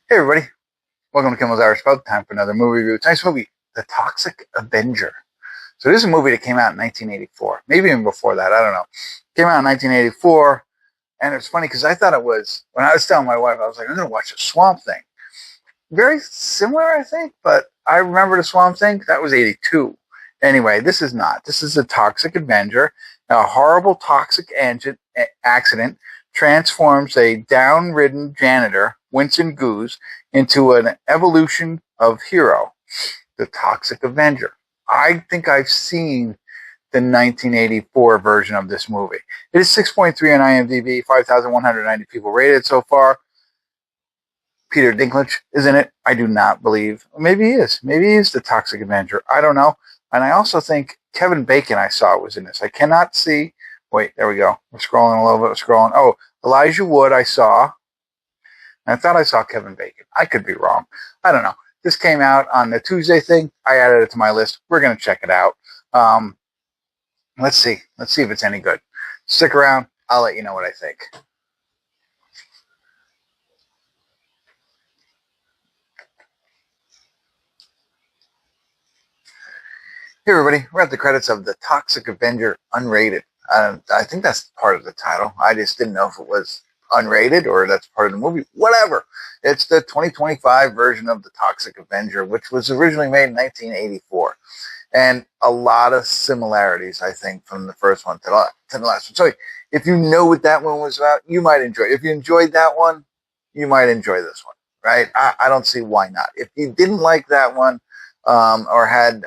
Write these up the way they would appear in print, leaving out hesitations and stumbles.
Hey everybody, welcome to Kimmel's Irish Pub. Time for another movie review. Tonight's movie, The Toxic Avenger. So this is a movie that came out in 1984, maybe even before that, I don't know. Came out in 1984, and it's funny because I thought it was, when I was telling my wife, I was like, I'm going to watch a Swamp Thing. Very similar, I think, but I remember the Swamp Thing, that was 82. Anyway, this is not. This is The Toxic Avenger. A horrible toxic accident transforms a down-ridden janitor, Winston Goose, into an evolution of hero, the Toxic Avenger. I think I've seen the 1984 version of this movie. It is 6.3 on IMDb, 5,190 people rated so far. Peter Dinklage is in it. I do not believe. Maybe he is. Maybe he is the Toxic Avenger. I don't know. And I also think Kevin Bacon, I saw, was in this. I cannot see. Wait, there we go. We're scrolling a little bit. We're scrolling. Oh, Elijah Wood, I saw. I thought I saw Kevin Bacon. I could be wrong. I don't know. This came out on the Tuesday thing. I added it to my list. We're going to check it out. Let's see. Let's see if it's any good. Stick around. I'll let you know what I think. Hey everybody, we're at the credits of The Toxic Avenger Unrated. I think that's part of the title. I just didn't know if it was unrated or that's part of the movie. Whatever. It's the 2025 version of The Toxic Avenger, which was originally made in 1984. And a lot of similarities, I think, from the first one to the last one. So if you know what that one was about, you might enjoy it. If you enjoyed that one, you might enjoy this one, right? I don't see why not. If you didn't like that one or had...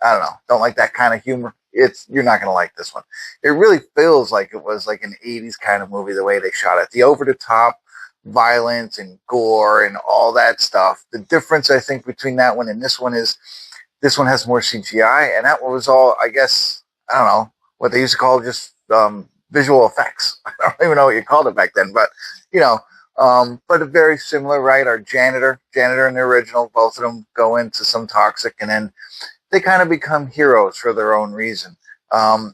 I don't know, don't like that kind of humor, you're not going to like this one. It really feels like it was like an 80s kind of movie, the way they shot it. The over-the-top violence and gore and all that stuff. The difference, I think, between that one and this one is this one has more CGI, and that one was all, I guess, I don't know, what they used to call just visual effects. I don't even know what you called it back then, but, you know, but a very similar, right? Our janitor in the original, both of them go into some toxic, and then they kind of become heroes for their own reason.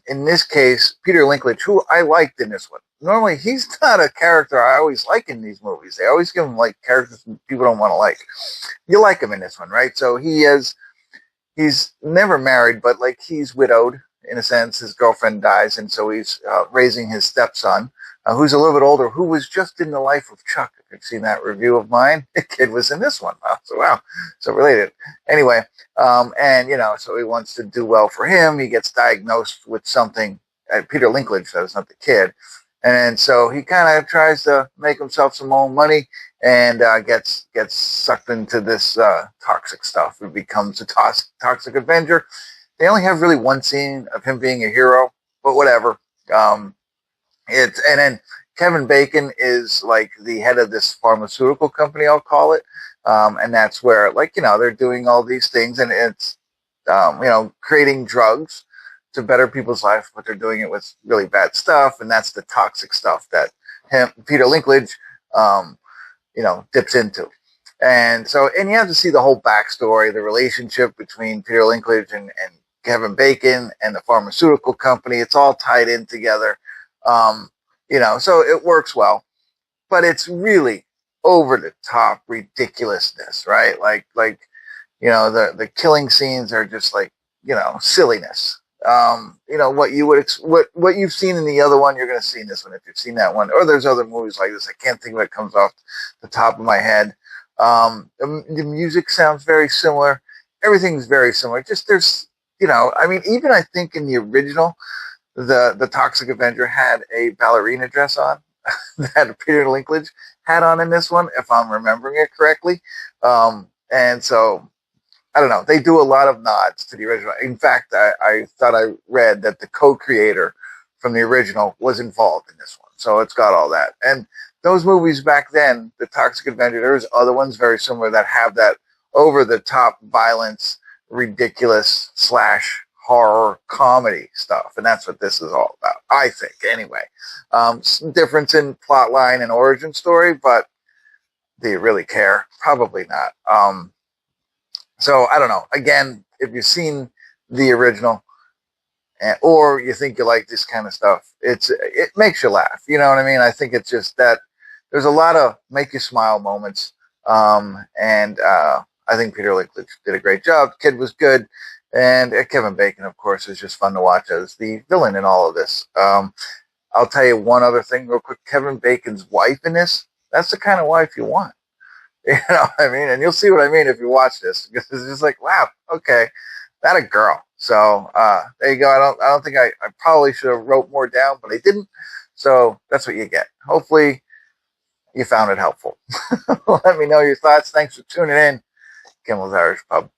In this case, Peter Dinklage, who I liked in this one. Normally, he's not a character I always like in these movies. They always give him like characters people don't want to like. You like him in this one, right? So he's never married, but like he's widowed in a sense. His girlfriend dies, and so he's raising his stepson, who's a little bit older, who was just in The Life of Chuck. If you've seen that review of mine, the kid was in this one. Wow, so related. Anyway, and you know, so he wants to do well for him. He gets diagnosed with something. Peter Dinklage says, not the kid, and so he kind of tries to make himself some more money and gets sucked into this toxic stuff. He becomes a toxic Avenger. They only have really one scene of him being a hero, but whatever. And then Kevin Bacon is like the head of this pharmaceutical company, I'll call it. And that's where, like, you know, they're doing all these things, and it's, you know, creating drugs to better people's life, but they're doing it with really bad stuff. And that's the toxic stuff that Peter Dinklage, you know, dips into. And so, and you have to see the whole backstory, the relationship between Peter Dinklage and Kevin Bacon and the pharmaceutical company. It's all tied in together. You know, so it works well, but it's really over the top ridiculousness, right? Like, you know, the killing scenes are just like, you know, silliness. You know, what you would, what you've seen in the other one, you're going to see in this one. If you've seen that one, or there's other movies like this, I can't think of it comes off the top of my head. The music sounds very similar. Everything's very similar. Just there's, you know, I mean, even I think in the original, the Toxic Avenger had a ballerina dress on that Peter Dinklage had on in this one, if I'm remembering it correctly. And so, I don't know. They do a lot of nods to the original. In fact, I thought I read that the co-creator from the original was involved in this one. So it's got all that. And those movies back then, the Toxic Avenger, there's other ones very similar that have that over-the-top violence, ridiculous / horror comedy stuff, and that's what this is all about, I think, anyway. Some difference in plot line and origin story, but do you really care? Probably not. So I don't know. Again, if you've seen the original, or you think you like this kind of stuff, it makes you laugh. You know what I mean? I think it's just that there's a lot of make you smile moments. And I think Peter Dinklage did a great job. The kid was good. And Kevin Bacon, of course, is just fun to watch as the villain in all of this. I'll tell you one other thing real quick. Kevin Bacon's wife in this, that's the kind of wife you want. You know what I mean? And you'll see what I mean if you watch this, because it's just like, wow, okay, that a girl. So there you go. I don't think I probably should have wrote more down, but I didn't. So that's what you get. Hopefully you found it helpful. Let me know your thoughts. Thanks for tuning in. Kimmel's Irish Pub.